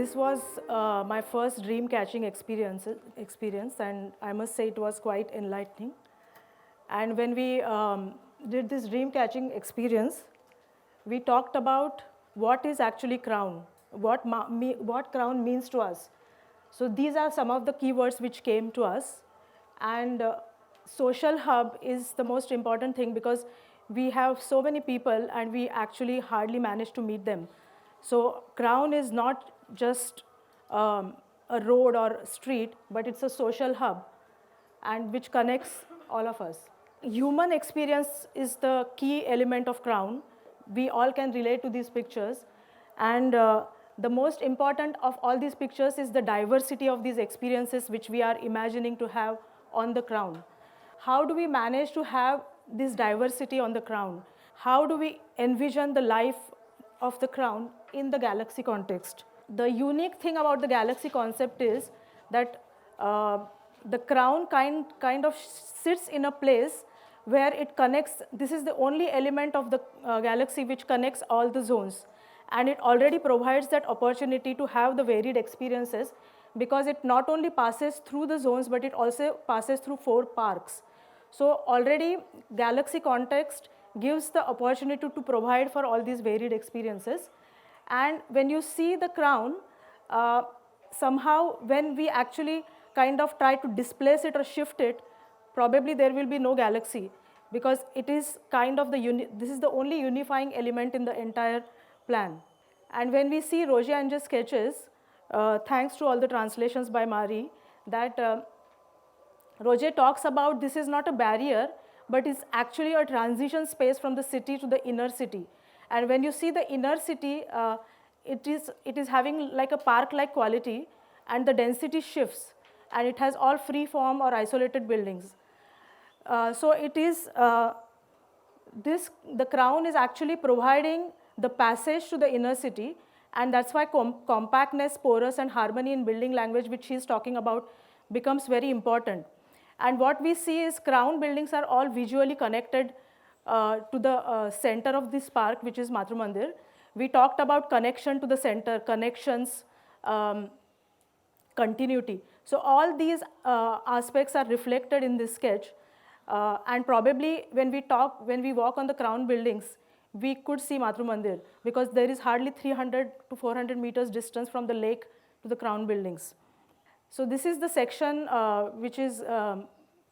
This was my first dream catching experience, and I must say it was quite enlightening. And when we did this dream catching experience, we talked about what is actually crown, what crown means to us. So these are some of the keywords which came to us. And social hub is the most important thing because we have so many people and we actually hardly manage to meet them. So crown is not just a road or street, but it's a social hub and which connects all of us. Human experience is the key element of crown. We all can relate to these pictures. And the most important of all these pictures is the diversity of these experiences which we are imagining to have on the crown. How do we manage to have this diversity on the crown? How do we envision the life of the crown in the galaxy context? The unique thing about the galaxy concept is that the crown kind of sits in a place where it connects. This is the only element of the galaxy which connects all the zones. And it already provides that opportunity to have the varied experiences because it not only passes through the zones, but it also passes through 4 parks. So already galaxy context gives the opportunity to provide for all these varied experiences. And when you see the crown, somehow when we actually kind of try to displace it or shift it, probably there will be no galaxy because it is kind of this is the only unifying element in the entire plan. And when we see Roger Ange's sketches, thanks to all the translations by Marie, that Roger talks about this is not a barrier, but it's actually a transition space from the city to the inner city. And when you see the inner city, it is having like a park-like quality, and the density shifts, and it has all free-form or isolated buildings. So it is the crown is actually providing the passage to the inner city, and that's why compactness, porous, and harmony in building language, which he's talking about, becomes very important. And what we see is crown buildings are all visually connected to the center of this park, which is Matru Mandir. We talked about connection to the center, connections, continuity. So all these aspects are reflected in this sketch. And probably when we walk on the crown buildings, we could see Matru Mandir because there is hardly 300 to 400 meters distance from the lake to the crown buildings. So this is the section which is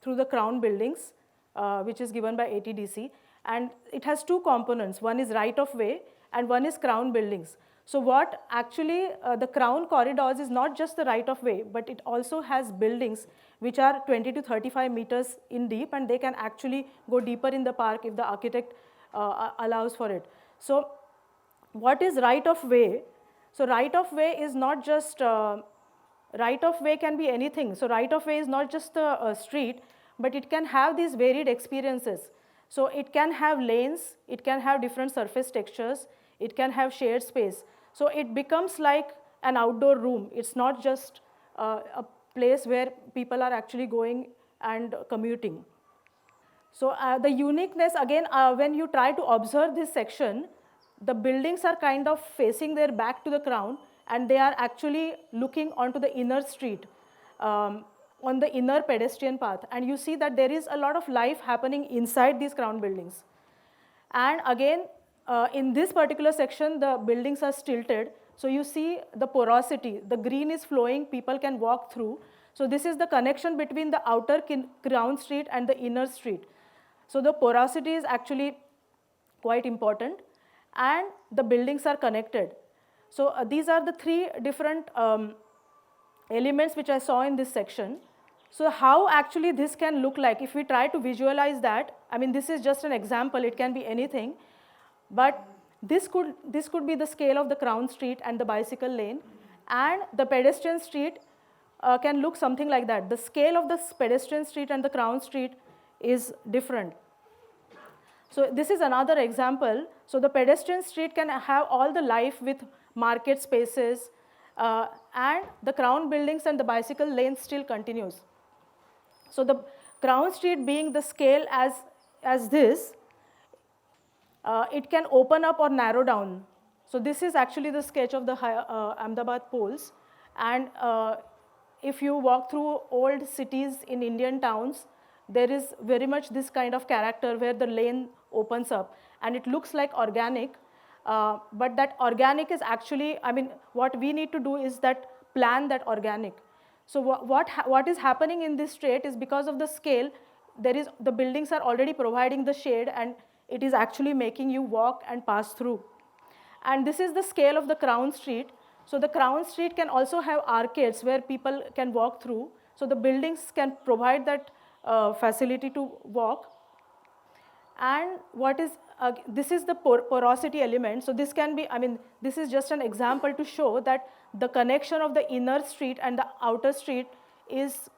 through the crown buildings, which is given by ATDC. And it has 2 components. One is right of way and one is crown buildings. So what actually the crown corridors is not just the right of way, but it also has buildings which are 20 to 35 meters in deep, and they can actually go deeper in the park if the architect allows for it. So what is right of way? So right of way is not just, right of way can be anything. So right of way is not just a street, but it can have these varied experiences. So it can have lanes, it can have different surface textures, it can have shared space. So it becomes like an outdoor room. It's not just a place where people are actually going and commuting. So the uniqueness, again, when you try to observe this section, the buildings are kind of facing their back to the crown, and they are actually looking onto the inner street, on the inner pedestrian path. And you see that there is a lot of life happening inside these crown buildings. And again, in this particular section, the buildings are stilted. So you see the porosity, the green is flowing, people can walk through. So this is the connection between the outer crown street and the inner street. So the porosity is actually quite important, and the buildings are connected. So these are the 3 different elements which I saw in this section. So how actually this can look like, if we try to visualize that, I mean, this is just an example, it can be anything, but this could be the scale of the crown street and the bicycle lane, and the pedestrian street can look something like that. The scale of the pedestrian street and the crown street is different. So this is another example. So the pedestrian street can have all the life with market spaces, and the crown buildings and the bicycle lane still continues. So the crown street being the scale as this, it can open up or narrow down. So this is actually the sketch of the Ahmedabad poles. And if you walk through old cities in Indian towns, there is very much this kind of character where the lane opens up. And it looks like organic, but that organic is actually, I mean, what we need to do is that plan that organic. So what is happening in this strait is because of the scale, the buildings are already providing the shade, and it is actually making you walk and pass through. And this is the scale of the Crown Street. So the Crown Street can also have arcades where people can walk through. So the buildings can provide that facility to walk. And this is the porosity element. So this can be, I mean, this is just an example to show that the connection of the inner street and the outer street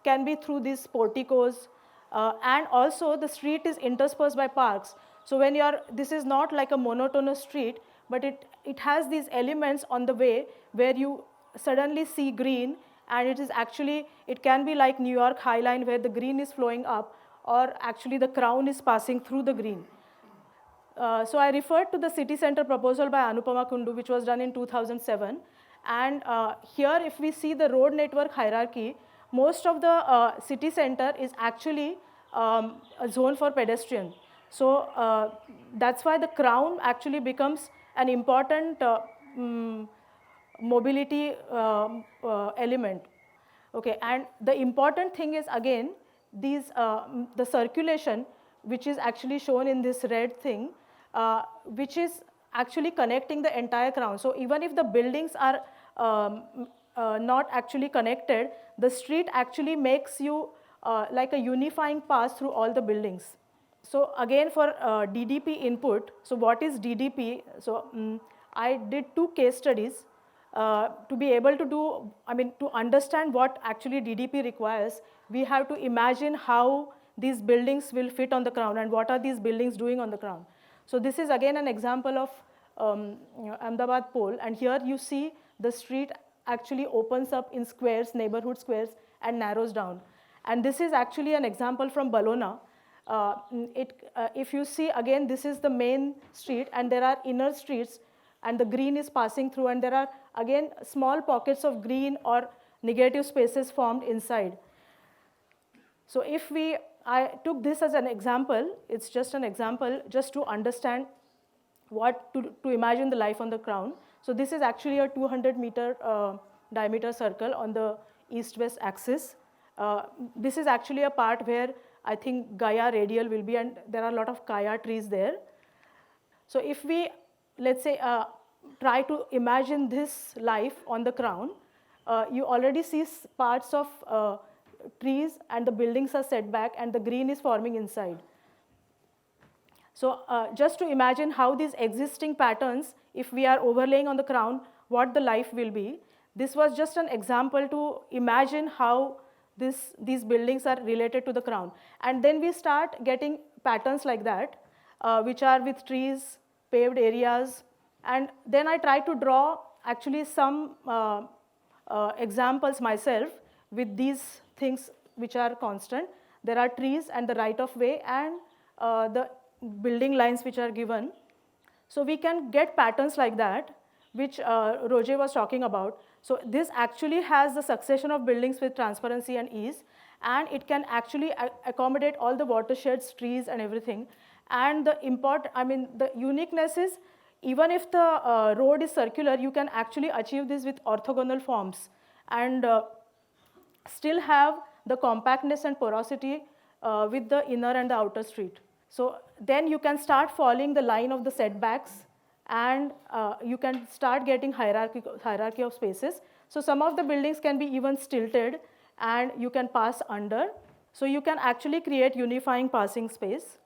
can be through these porticos. And also the street is interspersed by parks. So this is not like a monotonous street, but it has these elements on the way where you suddenly see green, and it can be like New York High Line where the green is flowing up, or actually the crown is passing through the green. So I referred to the city center proposal by Anupama Kundu, which was done in 2007. And here, if we see the road network hierarchy, most of the city center is actually a zone for pedestrian. So that's why the crown actually becomes an important mobility element. Okay, and the important thing is, again, the circulation, which is actually shown in this red thing, which is actually connecting the entire crown. So even if the buildings are not actually connected, the street actually makes you like a unifying pass through all the buildings. So again, for DDP input, so what is DDP? So I did 2 case studies to be able to do, I mean, to understand what actually DDP requires. We have to imagine how these buildings will fit on the crown and what are these buildings doing on the crown. So this is again an example of Ahmedabad pole, and here you see the street actually opens up in squares, neighborhood squares, and narrows down. And this is actually an example from Bologna. If you see, again, this is the main street, and there are inner streets, and the green is passing through, and there are, again, small pockets of green or negative spaces formed inside. So I took this as an example. It's just an example just to understand to imagine the life on the crown. So this is actually a 200-meter diameter circle on the east-west axis. This is actually a part where I think Gaia radial will be, and there are a lot of Kaya trees there. So if we, let's say, try to imagine this life on the crown, you already see parts of trees, and the buildings are set back, and the green is forming inside. So just to imagine how these existing patterns, if we are overlaying on the crown, what the life will be. This was just an example to imagine how these buildings are related to the crown. And then we start getting patterns like that, which are with trees, paved areas. And then I try to draw actually some examples myself with these things which are constant. There are trees and the right of way and the building lines which are given. So we can get patterns like that, which Roger was talking about. So this actually has the succession of buildings with transparency and ease, and it can actually accommodate all the watersheds, trees, and everything. And the uniqueness is, even if the road is circular, you can actually achieve this with orthogonal forms and still have the compactness and porosity with the inner and the outer street. So then you can start following the line of the setbacks, and you can start getting hierarchy of spaces. So some of the buildings can be even stilted, and you can pass under. So you can actually create unifying passing space.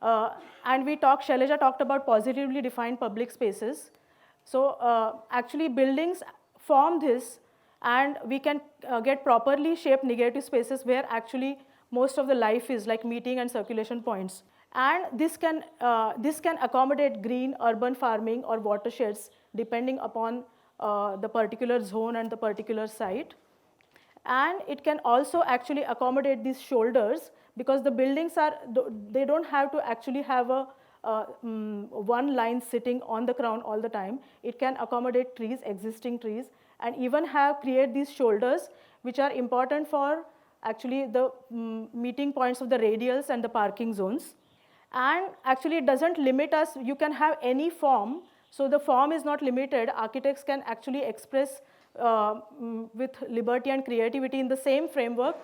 And Shailaja talked about positively defined public spaces. So actually buildings form this, and we can get properly shaped negative spaces where actually most of the life is, like meeting and circulation points. And this can accommodate green, urban farming, or watersheds depending upon the particular zone and the particular site. And it can also actually accommodate these shoulders, because the buildings they don't have to actually have a one line sitting on the crown all the time. It can accommodate trees, existing trees, and even create these shoulders, which are important for actually the meeting points of the radials and the parking zones. And actually it doesn't limit us. You can have any form. So the form is not limited. Architects can actually express with liberty and creativity in the same framework.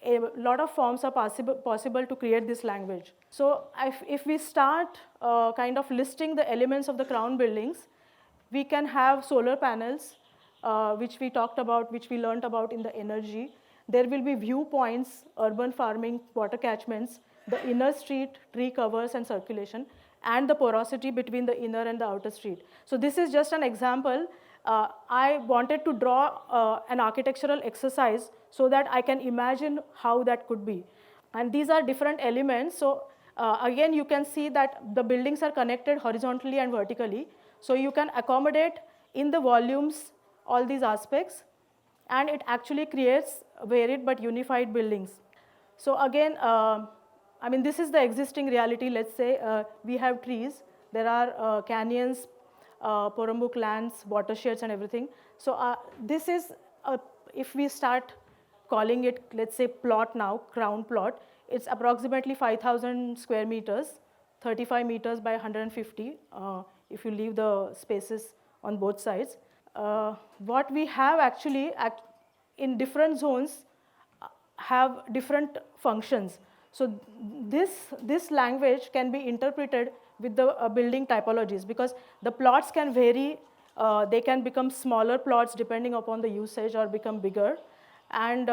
A lot of forms are possible to create this language. So if we start kind of listing the elements of the crown buildings, we can have solar panels, which we talked about, which we learned about in the energy. There will be viewpoints, urban farming, water catchments, the inner street, tree covers and circulation, and the porosity between the inner and the outer street. So this is just an example. I wanted to draw an architectural exercise so that I can imagine how that could be. And these are different elements. So again, you can see that the buildings are connected horizontally and vertically. So you can accommodate in the volumes all these aspects, and it actually creates varied but unified buildings. So again, I mean, this is the existing reality. Let's say we have trees, there are canyons, Porambuk lands, watersheds and everything. So this is, if we start calling it, let's say plot now, crown plot, it's approximately 5,000 square meters, 35 meters by 150, if you leave the spaces on both sides. What we have actually in different zones have different functions. So this language can be interpreted with the building typologies, because the plots can vary. They can become smaller plots depending upon the usage, or become bigger. And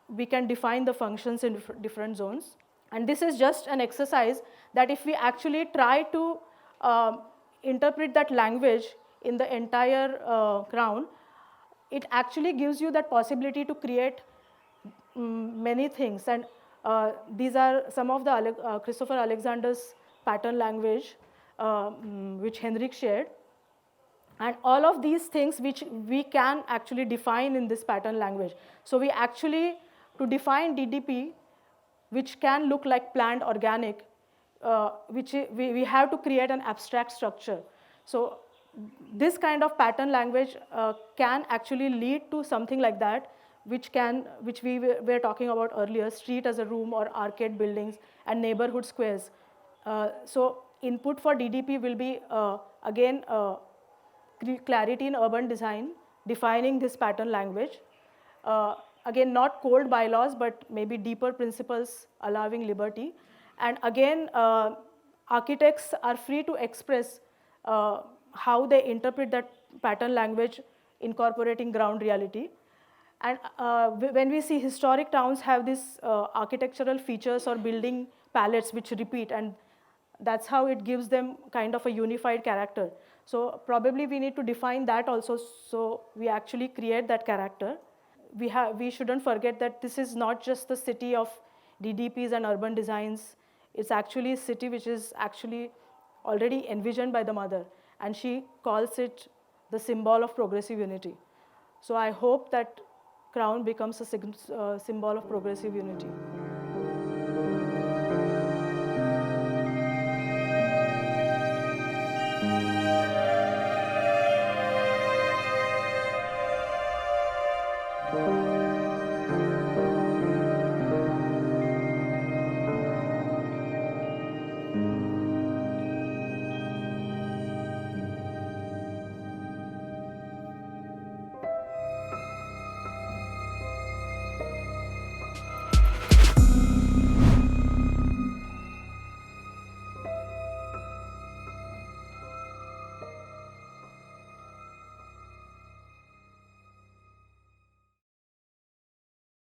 we can define the functions in different zones. And this is just an exercise that if we actually try to interpret that language in the entire crown, it actually gives you that possibility to create many things. And these are some of the Christopher Alexander's pattern language, which Henrik shared. And all of these things which we can actually define in this pattern language. So we actually, to define DDP, which can look like planned organic, we have to create an abstract structure. So this kind of pattern language can actually lead to something like that, which we were talking about earlier, street as a room, or arcade buildings and neighborhood squares. So input for DDP will be, again, clarity in urban design, defining this pattern language. Again, not cold bylaws, but maybe deeper principles allowing liberty. And again, architects are free to express how they interpret that pattern language, incorporating ground reality. And when we see historic towns have these architectural features or building palettes which repeat, and that's how it gives them kind of a unified character. So probably we need to define that also, so we actually create that character. We shouldn't forget that this is not just the city of DDPs and urban designs. It's actually a city which is actually already envisioned by the mother, and she calls it the symbol of progressive unity. So I hope that crown becomes a symbol of progressive unity.